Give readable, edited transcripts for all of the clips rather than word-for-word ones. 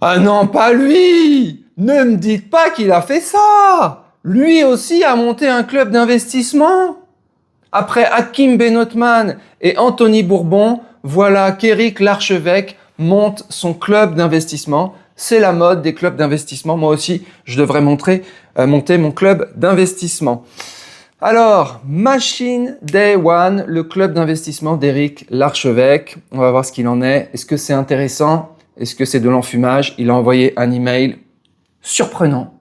Ah non, pas lui! Ne me dites pas qu'il a fait ça! Lui aussi a monté un club d'investissement. Après Hakim Benotman et Anthony Bourbon, voilà qu'Éric Larchevêque monte son club d'investissement. C'est la mode des clubs d'investissement. Moi aussi, je devrais monter mon club d'investissement. Alors, Machine Day One, le club d'investissement d'Éric Larchevêque. On va voir ce qu'il en est. Est-ce que c'est intéressant? Est-ce que c'est de l'enfumage? Il a envoyé un email surprenant.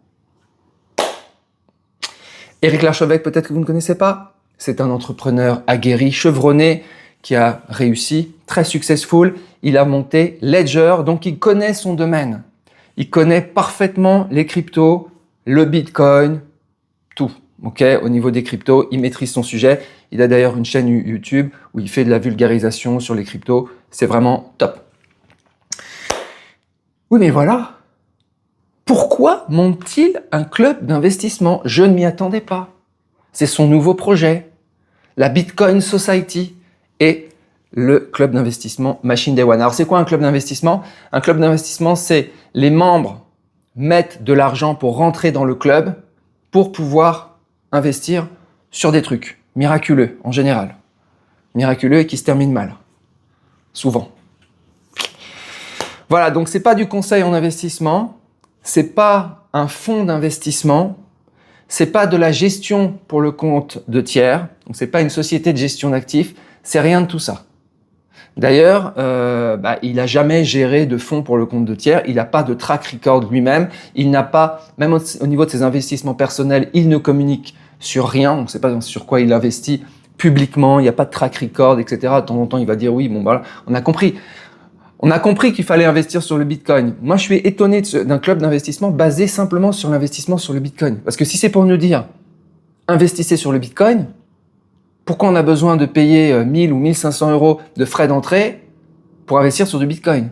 Éric Larchevêque, peut-être que vous ne connaissez pas. C'est un entrepreneur aguerri, chevronné, qui a réussi, très successful. Il a monté Ledger, donc il connaît son domaine. Il connaît parfaitement les cryptos, le Bitcoin, tout. Okay, au niveau des cryptos, il maîtrise son sujet. Il a d'ailleurs une chaîne YouTube où il fait de la vulgarisation sur les cryptos. C'est vraiment top. Oui, mais voilà. Pourquoi monte-t-il un club d'investissement? Je ne m'y attendais pas. C'est son nouveau projet, la Bitcoin Society et le club d'investissement Machine Day One. Alors, c'est quoi un club d'investissement? Un club d'investissement, c'est les membres mettent de l'argent pour rentrer dans le club pour pouvoir investir sur des trucs miraculeux en général. Miraculeux et qui se terminent mal. Souvent. Voilà, donc c'est pas du conseil en investissement, c'est pas un fonds d'investissement, c'est pas de la gestion pour le compte de tiers, donc c'est pas une société de gestion d'actifs, c'est rien de tout ça. D'ailleurs, il n'a jamais géré de fonds pour le compte de tiers, il n'a pas de track record lui-même, il n'a pas, même au niveau de ses investissements personnels, il ne communique sur rien, on ne sait pas sur quoi il investit publiquement, il n'y a pas de track record, etc. De temps en temps, il va dire oui, bon voilà, on a compris. On a compris qu'il fallait investir sur le Bitcoin. Moi, je suis étonné d'un club d'investissement basé simplement sur l'investissement sur le Bitcoin. Parce que si c'est pour nous dire, investissez sur le Bitcoin, pourquoi on a besoin de payer 1000 ou 1500 euros de frais d'entrée pour investir sur du Bitcoin?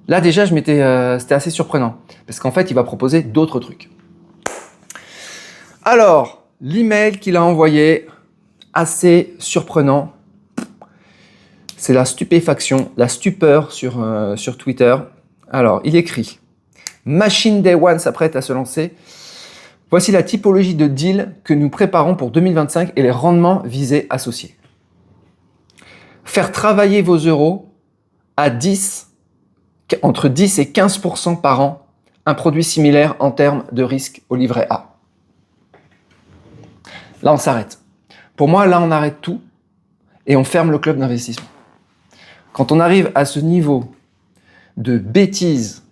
Là, déjà, c'était assez surprenant. Parce qu'en fait, il va proposer d'autres trucs. Alors, l'email qu'il a envoyé, assez surprenant. C'est la stupéfaction, la stupeur sur Twitter. Alors, il écrit « Machine Day One s'apprête à se lancer. Voici la typologie de deal que nous préparons pour 2025 et les rendements visés associés. Faire travailler vos euros à entre 10 et 15% par an, un produit similaire en termes de risque au livret A. » Là, on s'arrête. Pour moi, là, on arrête tout et on ferme le club d'investissement. Quand on arrive à ce niveau de bêtises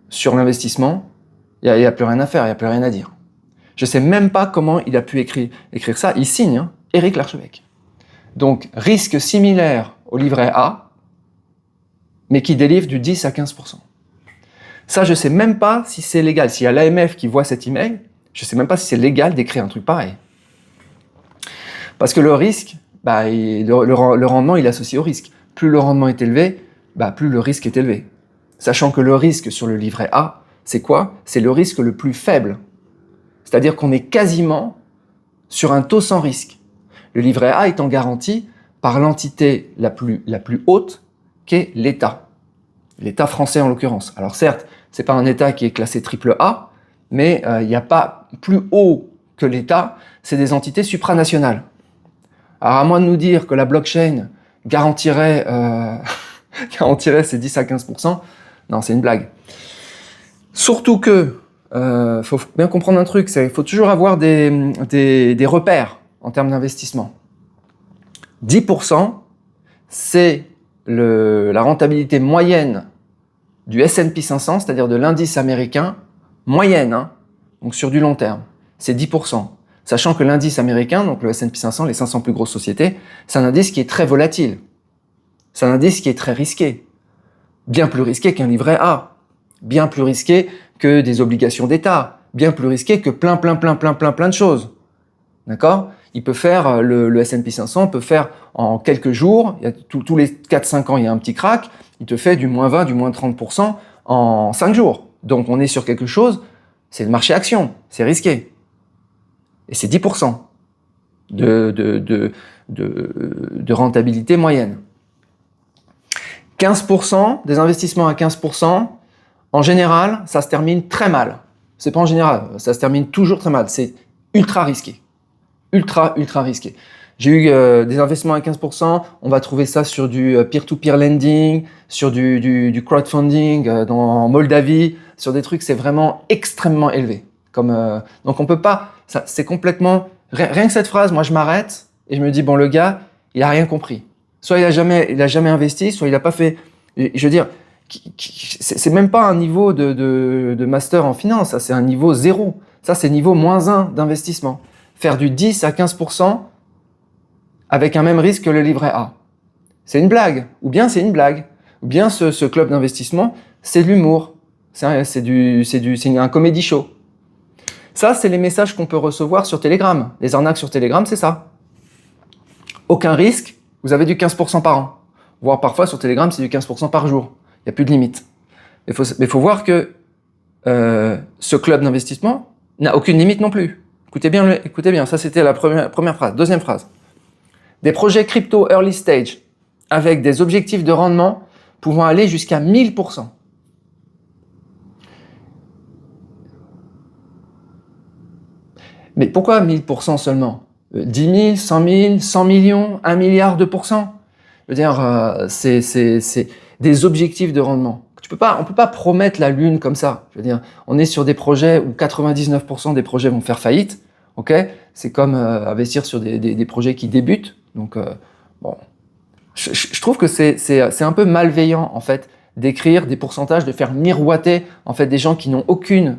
sur l'investissement, il n'y a plus rien à faire, il n'y a plus rien à dire. Je ne sais même pas comment il a pu écrire ça. Il signe, Éric Larchevêque. Donc, risque similaire au livret A, mais qui délivre du 10 à 15%. Ça, je ne sais même pas si c'est légal. S'il y a l'AMF qui voit cet email, je ne sais même pas si c'est légal d'écrire un truc pareil. Parce que le risque, le rendement, il est associé au risque. Plus le rendement est élevé, plus le risque est élevé. Sachant que le risque sur le livret A, c'est quoi? C'est le risque le plus faible. C'est-à-dire qu'on est quasiment sur un taux sans risque. Le livret A étant garanti par l'entité la plus haute, qu'est l'État. L'État français en l'occurrence. Alors certes, c'est pas un État qui est classé triple A, mais il n'y a pas plus haut que l'État, c'est des entités supranationales. Alors à moins de nous dire que la blockchain garantirait ces 10 à 15%, non, c'est une blague. Surtout que, faut bien comprendre un truc, il faut toujours avoir des repères en termes d'investissement. 10%, c'est la rentabilité moyenne du S&P 500, c'est-à-dire de l'indice américain, moyenne, donc sur du long terme, c'est 10%. Sachant que l'indice américain, donc le S&P 500, les 500 plus grosses sociétés, c'est un indice qui est très volatile. C'est un indice qui est très risqué. Bien plus risqué qu'un livret A. Bien plus risqué que des obligations d'État. Bien plus risqué que plein de choses. D'accord? Il peut faire, le S&P 500 peut faire en quelques jours, tous les 4-5 ans, il y a un petit crack, il te fait du moins 20, du moins 30% en 5 jours. Donc on est sur quelque chose, c'est le marché action, c'est risqué. Et c'est 10% de rentabilité moyenne. 15%, des investissements à 15%, En général, ça se termine très mal. C'est pas en général, ça se termine toujours très mal. C'est ultra risqué. Ultra risqué. J'ai eu des investissements à 15%, on va trouver ça sur du peer-to-peer lending, sur du crowdfunding en Moldavie, sur des trucs, c'est vraiment extrêmement élevé. Donc on peut pas, c'est complètement, rien que cette phrase, moi je m'arrête et je me dis, bon le gars, il a rien compris. Soit il a jamais investi, soit il a pas fait, je veux dire, c'est même pas un niveau de master en finance, ça c'est un niveau 0. Ça c'est niveau -1 d'investissement. Faire du 10 à 15% avec un même risque que le livret A. C'est une blague, ou bien c'est une blague, ou bien ce club d'investissement, c'est de l'humour, c'est un comedy show. Ça, c'est les messages qu'on peut recevoir sur Telegram. Les arnaques sur Telegram, c'est ça. Aucun risque, vous avez du 15% par an. Voire parfois sur Telegram, c'est du 15% par jour. Il n'y a plus de limite. Mais il faut voir que ce club d'investissement n'a aucune limite non plus. Écoutez bien, ça c'était la première phrase. Deuxième phrase. Des projets crypto early stage avec des objectifs de rendement pouvant aller jusqu'à 1000%. Mais pourquoi 1000% seulement ? 10 000, 100 000, 100 millions, 1 milliard de pourcents ? Je veux dire, c'est des objectifs de rendement. On peut pas promettre la lune comme ça. Je veux dire, on est sur des projets où 99% des projets vont faire faillite. Ok ? C'est comme investir sur des projets qui débutent. Donc, bon, je trouve que c'est un peu malveillant en fait d'écrire des pourcentages, de faire miroiter en fait des gens qui n'ont aucune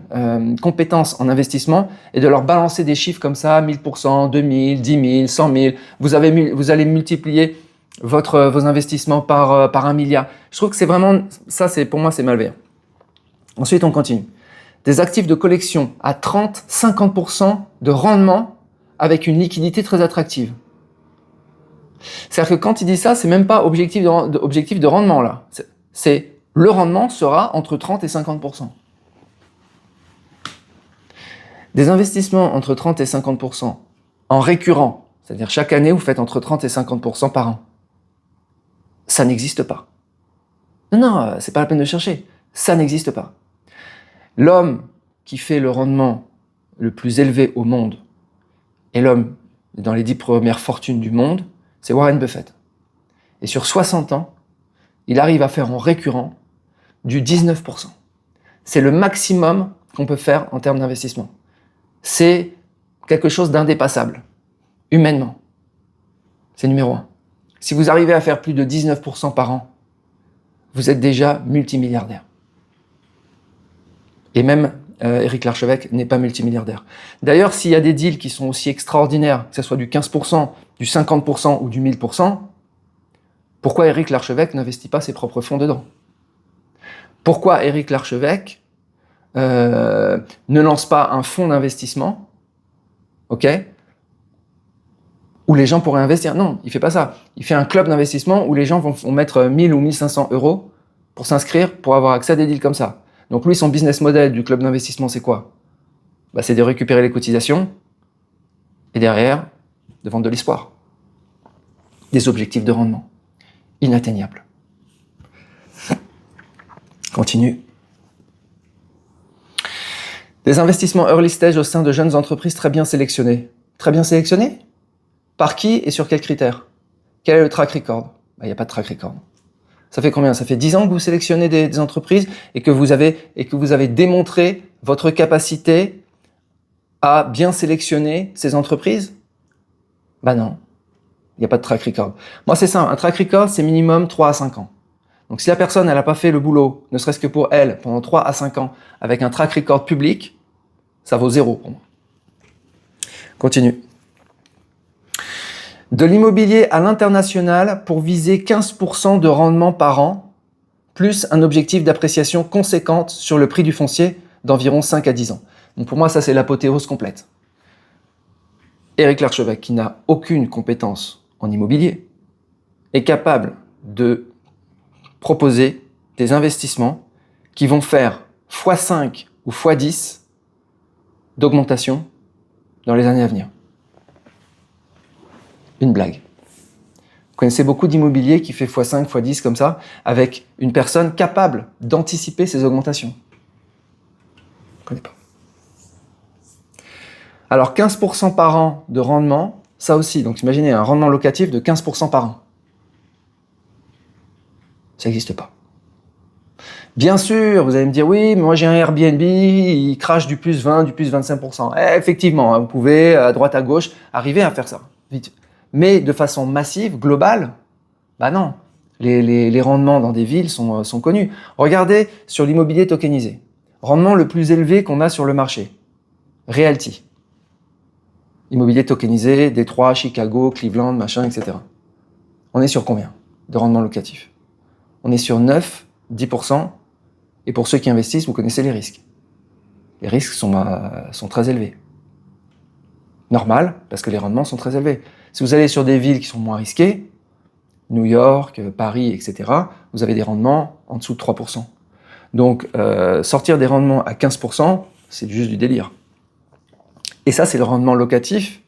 compétence en investissement et de leur balancer des chiffres comme ça, 1000%, 2000, 10 000, 100 000. Vous allez multiplier vos investissements par 1 milliard. Je trouve que c'est vraiment, pour moi, c'est malveillant. Ensuite, on continue. Des actifs de collection à 30-50% de rendement avec une liquidité très attractive. C'est-à-dire que quand il dit ça, c'est même pas objectif de rendement là. C'est le rendement sera entre 30 et 50%. Des investissements entre 30 et 50% en récurrent, c'est-à-dire chaque année vous faites entre 30 et 50% par an. Ça n'existe pas. Non, c'est pas la peine de chercher. Ça n'existe pas. L'homme qui fait le rendement le plus élevé au monde et l'homme dans les 10 premières fortunes du monde, c'est Warren Buffett. Et sur 60 ans, il arrive à faire en récurrent du 19%. C'est le maximum qu'on peut faire en termes d'investissement. C'est quelque chose d'indépassable, humainement. C'est numéro 1. Si vous arrivez à faire plus de 19% par an, vous êtes déjà multimilliardaire. Et même Éric Larchevêque n'est pas multimilliardaire. D'ailleurs, s'il y a des deals qui sont aussi extraordinaires, que ce soit du 15%, du 50% ou du 1000%, pourquoi Éric Larchevêque n'investit pas ses propres fonds dedans ? Pourquoi Éric Larchevêque ne lance pas un fonds d'investissement, ok, où les gens pourraient investir ? Non, il fait pas ça. Il fait un club d'investissement où les gens vont mettre 1000 ou 1500 euros pour s'inscrire, pour avoir accès à des deals comme ça. Donc lui, son business model du club d'investissement, c'est quoi ? C'est de récupérer les cotisations et derrière, de vendre de l'espoir. Des objectifs de rendement inatteignables. Continue. Des investissements early stage au sein de jeunes entreprises très bien sélectionnées. Très bien sélectionnées ? Par qui et sur quels critères ? Quel est le track record ? Il n'y a pas de track record. Ça fait combien ? Ça fait 10 ans que vous sélectionnez des entreprises et que vous avez démontré votre capacité à bien sélectionner ces entreprises ? Non. Il n'y a pas de track record. Moi, c'est ça. Un track record, c'est minimum 3 à 5 ans. Donc, si la personne, elle n'a pas fait le boulot, ne serait-ce que pour elle, pendant 3 à 5 ans, avec un track record public, ça vaut 0 pour moi. Continue. De l'immobilier à l'international pour viser 15% de rendement par an, plus un objectif d'appréciation conséquente sur le prix du foncier d'environ 5 à 10 ans. Donc, pour moi, ça, c'est l'apothéose complète. Éric Larchevêque, qui n'a aucune compétence en immobilier, est capable de proposer des investissements qui vont faire x5 ou x10 d'augmentation dans les années à venir. Une blague. Vous connaissez beaucoup d'immobilier qui fait x5, x10 comme ça, avec une personne capable d'anticiper ces augmentations. Je ne connais pas. Alors 15% par an de rendement, ça aussi. Donc imaginez un rendement locatif de 15% par an. Ça n'existe pas. Bien sûr, vous allez me dire, oui, mais moi j'ai un Airbnb, il crache du plus 20, du plus 25%. Effectivement, vous pouvez, à droite, à gauche, arriver à faire ça, vite. Mais de façon massive, globale, bah non. Les rendements dans des villes sont connus. Regardez sur l'immobilier tokenisé. Rendement le plus élevé qu'on a sur le marché. Realty. Immobilier tokenisé, Détroit, Chicago, Cleveland, machin, etc. On est sur combien de rendement locatif? On est sur 9, 10%. Et pour ceux qui investissent, vous connaissez les risques. Les risques sont très élevés. Normal, parce que les rendements sont très élevés. Si vous allez sur des villes qui sont moins risquées, New York, Paris, etc., vous avez des rendements en dessous de 3%. Donc, sortir des rendements à 15%, c'est juste du délire. Et ça, c'est le rendement locatif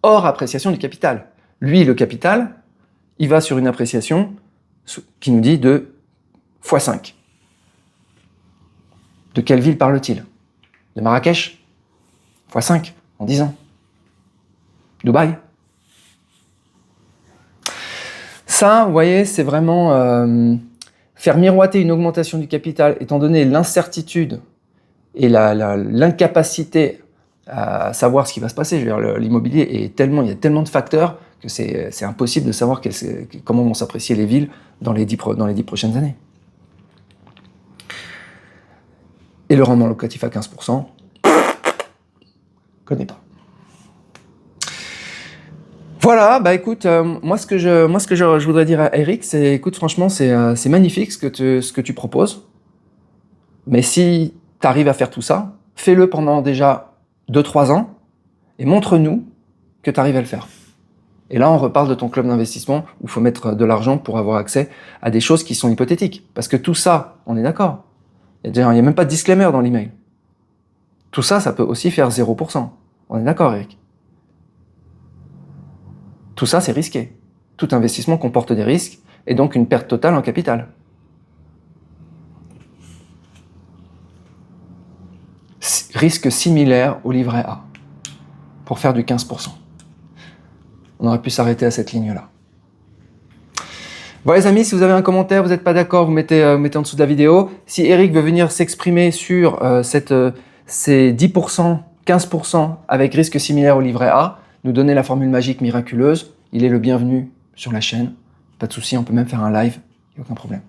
hors appréciation du capital. Lui, le capital, il va sur une appréciation qui nous dit de x5. De quelle ville parle-t-il? De Marrakech? x5 en 10 ans. Dubaï? Ça, vous voyez, c'est vraiment faire miroiter une augmentation du capital, étant donné l'incertitude et l'incapacité à savoir ce qui va se passer. Je veux dire, l'immobilier est tellement, il y a tellement de facteurs que c'est impossible de savoir comment vont s'apprécier les villes dans les 10 prochaines années. Et le rendement locatif à 15%, je ne connais pas. Voilà, bah écoute, moi ce que je voudrais dire à Eric, c'est, écoute, franchement, c'est magnifique ce que tu proposes. Mais si tu arrives à faire tout ça, fais-le pendant déjà 2-3 ans et montre-nous que tu arrives à le faire. Et là, on reparle de ton club d'investissement où il faut mettre de l'argent pour avoir accès à des choses qui sont hypothétiques. Parce que tout ça, on est d'accord. Il n'y a même pas de disclaimer dans l'email. Tout ça, ça peut aussi faire 0%. On est d'accord, Eric? Tout ça, c'est risqué. Tout investissement comporte des risques et donc une perte totale en capital. Risque similaire au livret A pour faire du 15%. On aurait pu s'arrêter à cette ligne-là. Bon les amis, si vous avez un commentaire, vous n'êtes pas d'accord, vous mettez en dessous de la vidéo. Si Eric veut venir s'exprimer sur ces 10%, 15% avec risque similaire au livret A, nous donner la formule magique miraculeuse, il est le bienvenu sur la chaîne. Pas de souci, on peut même faire un live, il n'y a aucun problème.